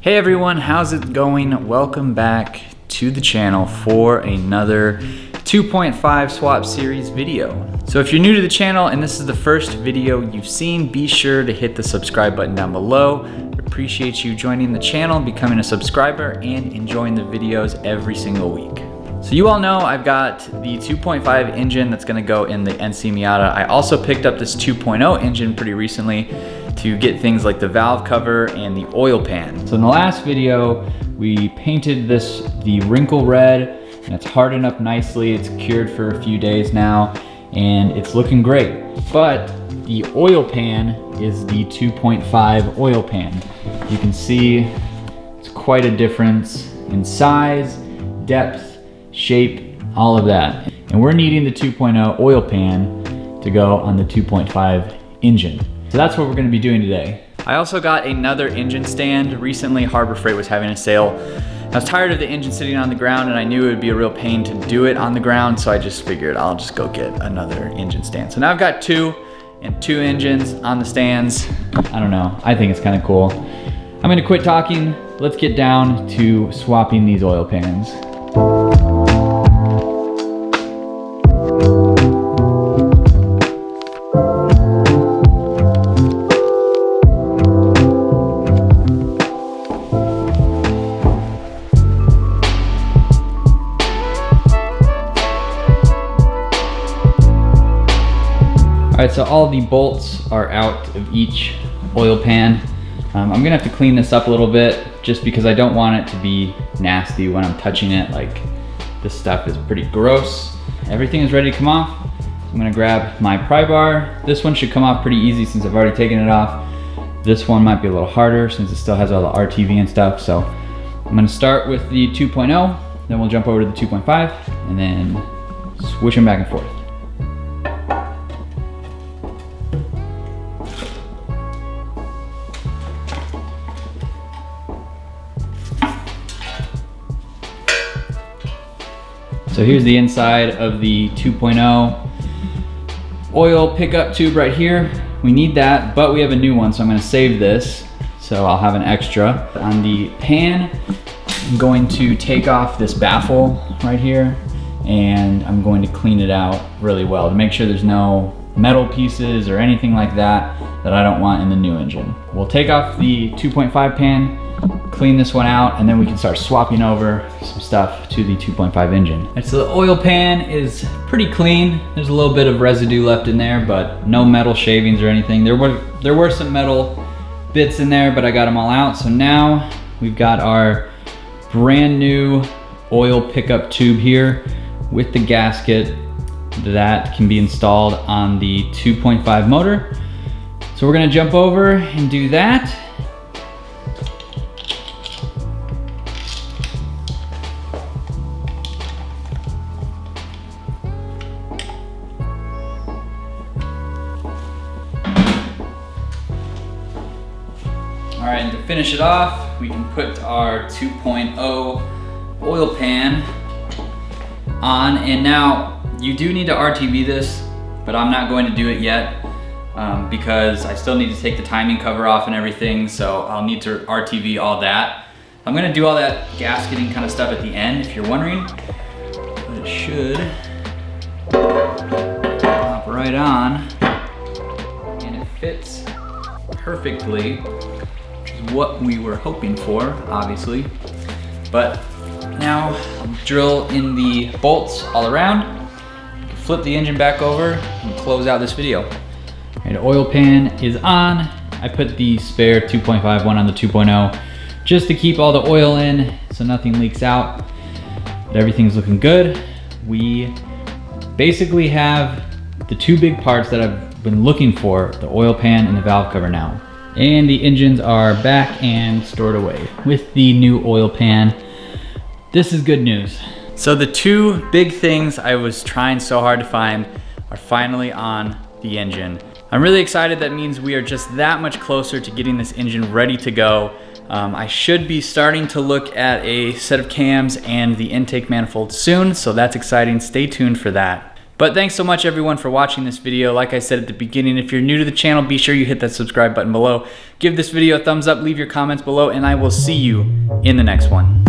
Hey everyone, how's it going? Welcome back to the channel for another 2.5 swap series video. So if you're new to the channel and this is the first video you've seen, be sure to hit the subscribe button down below. Appreciate you joining the channel, becoming a subscriber, and enjoying the videos every single week. So you all know I've got the 2.5 engine that's gonna go in the NC Miata. I also picked up this 2.0 engine pretty recently to get things like the valve cover and the oil pan. So in the last video, we painted this the wrinkle red, and it's hardened up nicely. It's cured for a few days now, and it's looking great. But the oil pan is the 2.5 oil pan. You can see it's quite a difference in size, depth, shape, all of that. And we're needing the 2.0 oil pan to go on the 2.5 engine. So that's what we're gonna be doing today. I also got another engine stand. Recently, Harbor Freight was having a sale. I was tired of the engine sitting on the ground, and I knew it would be a real pain to do it on the ground, so I just figured I'll just go get another engine stand. So now I've got two engines on the stands. I don't know, I think it's kind of cool. I'm gonna quit talking. Let's get down to swapping these oil pans. All right, so all the bolts are out of each oil pan. I'm gonna have to clean this up a little bit just because I don't want it to be nasty when I'm touching it. Like, this stuff is pretty gross. Everything is ready to come off. So I'm gonna grab my pry bar. This one should come off pretty easy since I've already taken it off. This one might be a little harder since it still has all the RTV and stuff. So I'm gonna start with the 2.0, then we'll jump over to the 2.5 and then switch them back and forth. So here's the inside of the 2.0 oil pickup tube right here. We need that, but we have a new one, so I'm gonna save this, so I'll have an extra. On the pan, I'm going to take off this baffle right here, and I'm going to clean it out really well to make sure there's no metal pieces or anything like that that I don't want in the new engine. We'll take off the 2.5 pan, clean this one out, and then we can start swapping over some stuff to the 2.5 engine. And so the oil pan is pretty clean. There's a little bit of residue left in there, but no metal shavings or anything. There were some metal bits in there, but I got them all out. So now we've got our brand new oil pickup tube here with the gasket that can be installed on the 2.5 motor. So we're gonna jump over and do that. All right, and to finish it off, we can put our 2.0 oil pan on, and now you do need to RTV this, but I'm not going to do it yet because I still need to take the timing cover off and everything, so I'll need to RTV all that. I'm gonna do all that gasketing kind of stuff at the end, if you're wondering, but it should pop right on, and it fits perfectly, what we were hoping for, obviously. But now I'll drill in the bolts all around, flip the engine back over, and close out this video. All right, oil pan is on. I put the spare 2.5 one on the 2.0 just to keep all the oil in so nothing leaks out. But everything's looking good. We basically have the two big parts that I've been looking for, the oil pan and the valve cover now. And the engines are back and stored away with the new oil pan. This is good news. So the two big things I was trying so hard to find are finally on the engine. I'm really excited. That means we are just that much closer to getting this engine ready to go. I should be starting to look at a set of cams and the intake manifold soon, so that's exciting. Stay tuned for that. But thanks so much everyone for watching this video. Like I said at the beginning, if you're new to the channel, be sure you hit that subscribe button below. Give this video a thumbs up, leave your comments below, and I will see you in the next one.